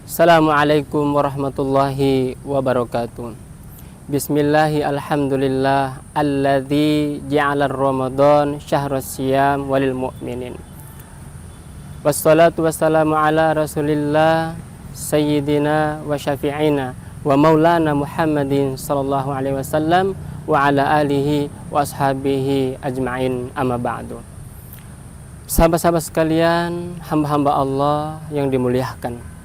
Assalamualaikum warahmatullahi wabarakatuh. Bismillahi alhamdulillah alladzi ja'ala Ramadan syahrus siyam walil mu'minin. Wassalatu wassalamu ala Rasulillah sayyidina wa syafi'ina wa maulana Muhammadin sallallahu alaihi wasallam wa ala alihi wa ashabihi ajma'in, amma ba'du. Sahabat-sahabat sekalian, hamba-hamba Allah yang dimuliakan,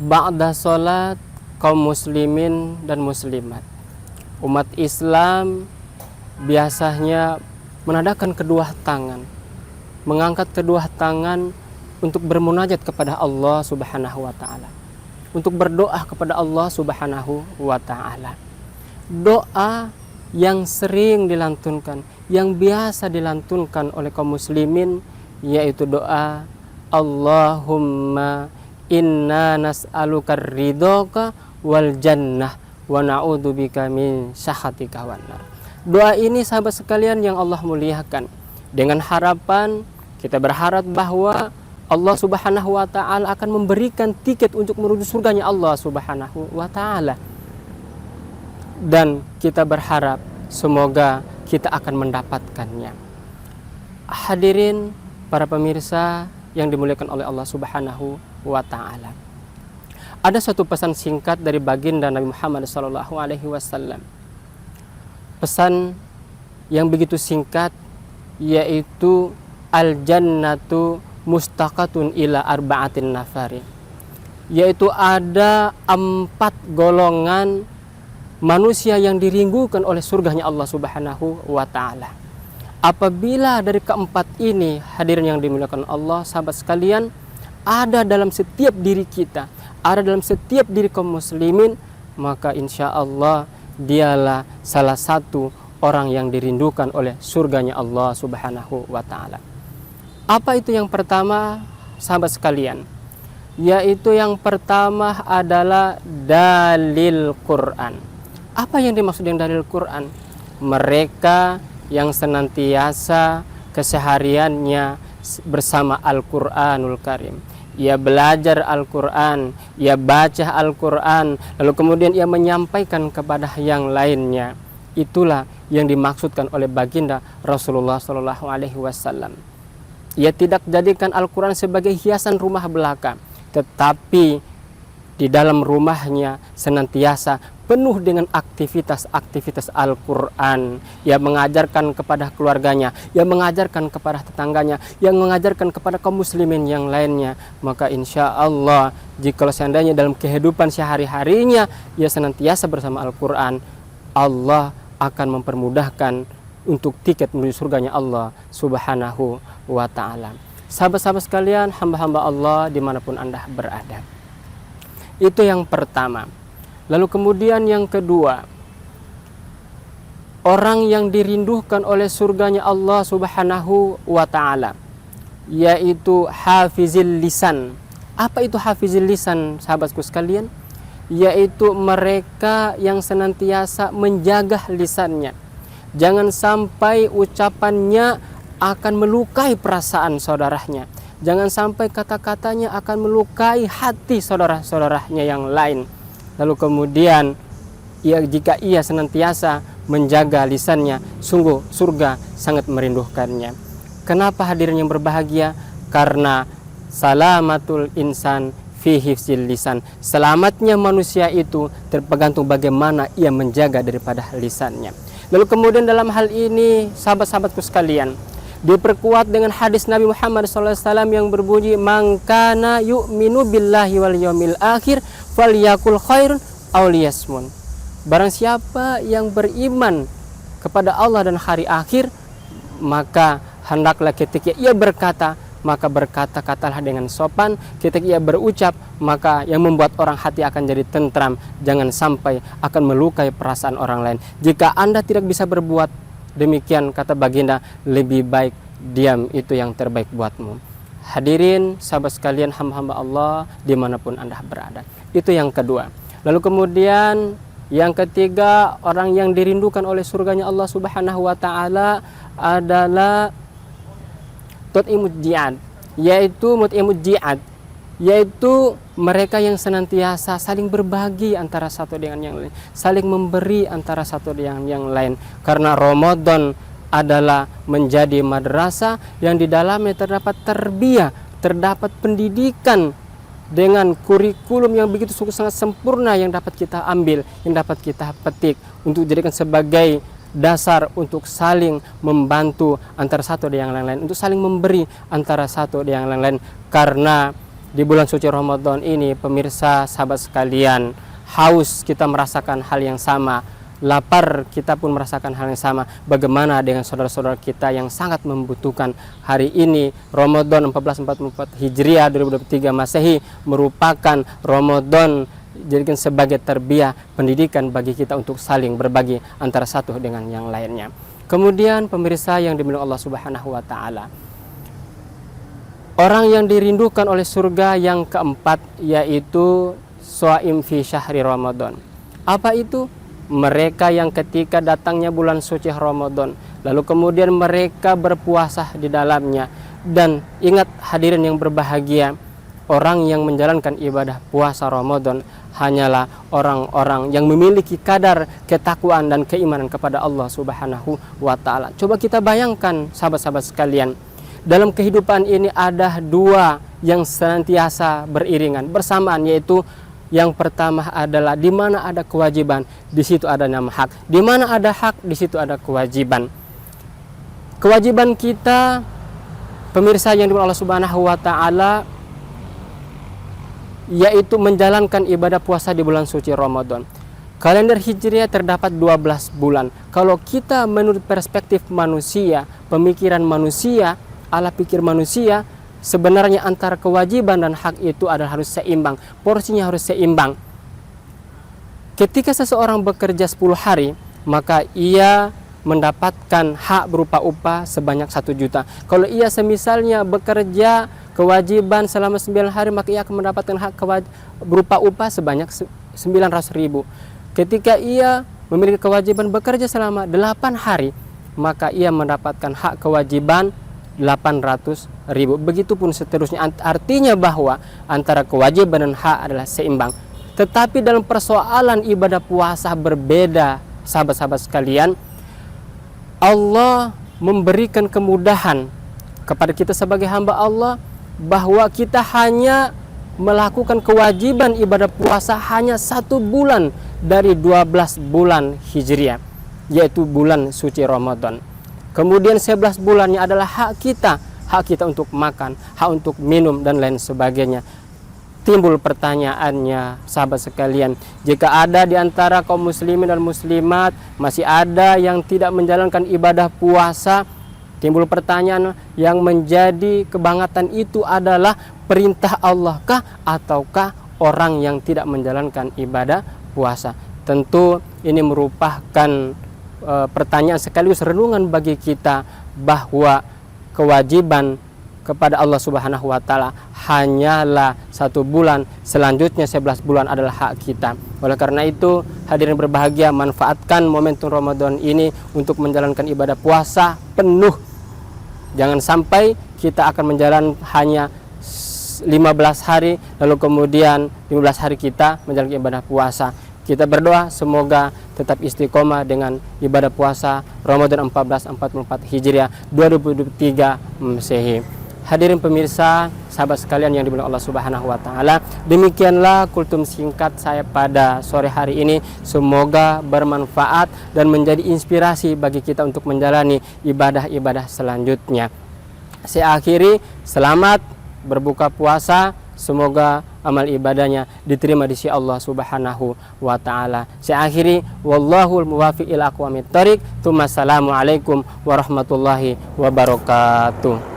ba'da sholat kaum muslimin dan muslimat, umat Islam biasanya menadahkan kedua tangan, mengangkat kedua tangan untuk bermunajat kepada Allah Subhanahu wa ta'ala, untuk berdoa kepada Allah Subhanahu wa ta'ala. Doa yang sering dilantunkan, yang biasa dilantunkan oleh kaum muslimin, yaitu doa Allahumma inna nas'aluka ridhoka wal jannah wa na'udzubika min sakhatika wan nar. Doa ini sahabat sekalian yang Allah muliakan, dengan harapan kita berharap bahwa Allah Subhanahu wa ta'ala akan memberikan tiket untuk menuju surganya Allah Subhanahu wa ta'ala, dan kita berharap semoga kita akan mendapatkannya. Hadirin para pemirsa yang dimuliakan oleh Allah Subhanahu wa ta'ala, ada satu pesan singkat dari baginda Nabi Muhammad SAW. Pesan yang begitu singkat, yaitu al-jannatu mustaqatun ila arba'atin nafari, yaitu ada 4 golongan manusia yang diringgukan oleh surganya Allah Subhanahu wa ta'ala. Apabila dari keempat ini, hadirin yang dimuliakan Allah, sahabat sekalian, ada dalam setiap diri kita, ada dalam setiap diri kaum muslimin, maka insya Allah dialah salah satu orang yang dirindukan oleh surganya Allah Subhanahu wa ta'ala. Apa itu yang pertama, sahabat sekalian? Yaitu yang pertama adalah dalil Quran. Apa yang dimaksud dengan dalil Quran? Mereka yang senantiasa kesehariannya bersama Al-Quranul Karim. Ia belajar Al-Quran, ia baca Al-Quran, lalu kemudian ia menyampaikan kepada yang lainnya. Itulah yang dimaksudkan oleh baginda Rasulullah SAW. Ia tidak jadikan Al-Quran sebagai hiasan rumah belaka, tetapi di dalam rumahnya senantiasa penuh dengan aktivitas-aktivitas Al-Quran. Ia mengajarkan kepada keluarganya, ia mengajarkan kepada tetangganya, yang mengajarkan kepada kaum muslimin yang lainnya. Maka insya Allah, jika seandainya dalam kehidupan sehari-harinya ia senantiasa bersama Al-Quran, Allah akan mempermudahkan untuk tiket menuju surganya Allah Subhanahu wa ta'ala. Sahabat-sahabat sekalian, hamba-hamba Allah dimanapun Anda berada, itu yang pertama. Lalu kemudian yang kedua, orang yang dirindukan oleh surganya Allah Subhanahu wa ta'ala, yaitu hafizil lisan. Apa itu hafizil lisan, sahabatku sekalian? Yaitu mereka yang senantiasa menjaga lisannya. Jangan sampai ucapannya akan melukai perasaan saudaranya. Jangan sampai kata-katanya akan melukai hati saudara-saudaranya yang lain. Lalu kemudian jika ia senantiasa menjaga lisannya, sungguh surga sangat merindukannya. Kenapa hadirin yang berbahagia? Karena salamatul insan fi hifzil lisan. Selamatnya manusia itu tergantung bagaimana ia menjaga daripada lisannya. Lalu kemudian dalam hal ini, sahabat-sahabatku sekalian, diperkuat dengan hadis Nabi Muhammad SAW yang berbunyi, man kana yu'minu billahi wal yawmil akhir falyakul khairun aw liyasmun. Barang siapa yang beriman kepada Allah dan hari akhir, maka hendaklah ketika ia berkata, maka berkata-katalah dengan sopan. Ketika ia berucap, maka yang membuat orang hati akan jadi tentram. Jangan sampai akan melukai perasaan orang lain. Jika Anda tidak bisa berbuat demikian, kata baginda, lebih baik diam, itu yang terbaik buatmu. Hadirin sahabat sekalian, hamba-hamba Allah dimanapun Anda berada, itu yang kedua. Lalu kemudian yang ketiga, orang yang dirindukan oleh surganya Allah Subhanahu wa ta'ala adalah mut'imud ji'ad, yaitu mut'imud ji'ad, yaitu mereka yang senantiasa saling berbagi antara satu dengan yang lain, saling memberi antara satu dengan yang lain. Karena Ramadan adalah menjadi madrasah yang di dalamnya terdapat tarbiyah, terdapat pendidikan dengan kurikulum yang begitu sangat sempurna yang dapat kita ambil, yang dapat kita petik untuk dijadikan sebagai dasar untuk saling membantu antara satu dengan yang lain, untuk saling memberi antara satu dengan yang lain. Karena di bulan suci Ramadan ini, pemirsa sahabat sekalian, haus kita merasakan hal yang sama, lapar kita pun merasakan hal yang sama. Bagaimana dengan saudara-saudara kita yang sangat membutuhkan? Hari ini Ramadan 1444 Hijriah 2023 Masehi merupakan Ramadan jadikan sebagai tarbiyah, pendidikan bagi kita untuk saling berbagi antara satu dengan yang lainnya. Kemudian pemirsa yang dimuliakan Allah Subhanahu wa taala, orang yang dirindukan oleh surga yang keempat yaitu shaim fi syahri Ramadan. Apa itu? Mereka yang ketika datangnya bulan suci Ramadan, lalu kemudian mereka berpuasa di dalamnya. Dan ingat hadirin yang berbahagia, orang yang menjalankan ibadah puasa Ramadan hanyalah orang-orang yang memiliki kadar ketakwaan dan keimanan kepada Allah Subhanahu wa taala. Coba kita bayangkan sahabat-sahabat sekalian, dalam kehidupan ini ada dua yang senantiasa beriringan bersamaan, yaitu yang pertama adalah di mana ada kewajiban, di situ ada nama hak. Di mana ada hak, di situ ada kewajiban. Kewajiban kita, pemirsa yang dimuliakan Allah Subhanahu wa taala, yaitu menjalankan ibadah puasa di bulan suci Ramadan. Kalender Hijriah terdapat 12 bulan. Kalau kita menurut perspektif manusia, pemikiran manusia, ala pikir manusia, sebenarnya antara kewajiban dan hak itu adalah harus seimbang. Porsinya harus seimbang. Ketika seseorang bekerja 10 hari, maka ia mendapatkan hak berupa upah sebanyak 1 juta. Kalau ia semisalnya bekerja kewajiban selama 9 hari, maka ia akan mendapatkan hak berupa upah sebanyak 900.000. Ketika ia memiliki kewajiban bekerja selama 8 hari, maka ia mendapatkan hak kewajiban 800.000. Begitupun seterusnya. Artinya bahwa antara kewajiban dan hak adalah seimbang. Tetapi dalam persoalan ibadah puasa berbeda, sahabat-sahabat sekalian. Allah memberikan kemudahan kepada kita sebagai hamba Allah, bahwa kita hanya melakukan kewajiban ibadah puasa hanya 1 bulan dari 12 bulan Hijriah, yaitu bulan suci Ramadan. Kemudian 11 bulannya adalah hak kita untuk makan, hak untuk minum dan lain sebagainya. Timbul pertanyaannya, sahabat sekalian, jika ada di antara kaum muslimin dan muslimat masih ada yang tidak menjalankan ibadah puasa, timbul pertanyaan, yang menjadi kebangatan itu adalah perintah Allah kah ataukah orang yang tidak menjalankan ibadah puasa? Tentu ini merupakan pertanyaan sekaligus renungan bagi kita, bahwa kewajiban kepada Allah Subhanahu wa taala hanyalah 1 bulan, selanjutnya 11 bulan adalah hak kita. Oleh karena itu, hadirin berbahagia, manfaatkan momentum Ramadan ini untuk menjalankan ibadah puasa penuh. Jangan sampai kita akan menjalankan hanya 15 hari, lalu kemudian 15 hari kita menjalankan ibadah puasa. Kita berdoa semoga tetap istiqomah dengan ibadah puasa Ramadan 1444 Hijriah 2023 Masehi. Hadirin pemirsa, sahabat sekalian yang dimuliakan Allah Subhanahu wa taala, demikianlah kultum singkat saya pada sore hari ini. Semoga bermanfaat dan menjadi inspirasi bagi kita untuk menjalani ibadah-ibadah selanjutnya. Saya akhiri, selamat berbuka puasa. Semoga amal ibadahnya diterima di sisi Allah Subhanahu wa taala. Saya akhiri, wallahul muwaffiq ila aqwamit thoriq. Assalamualaikum warahmatullahi wabarakatuh.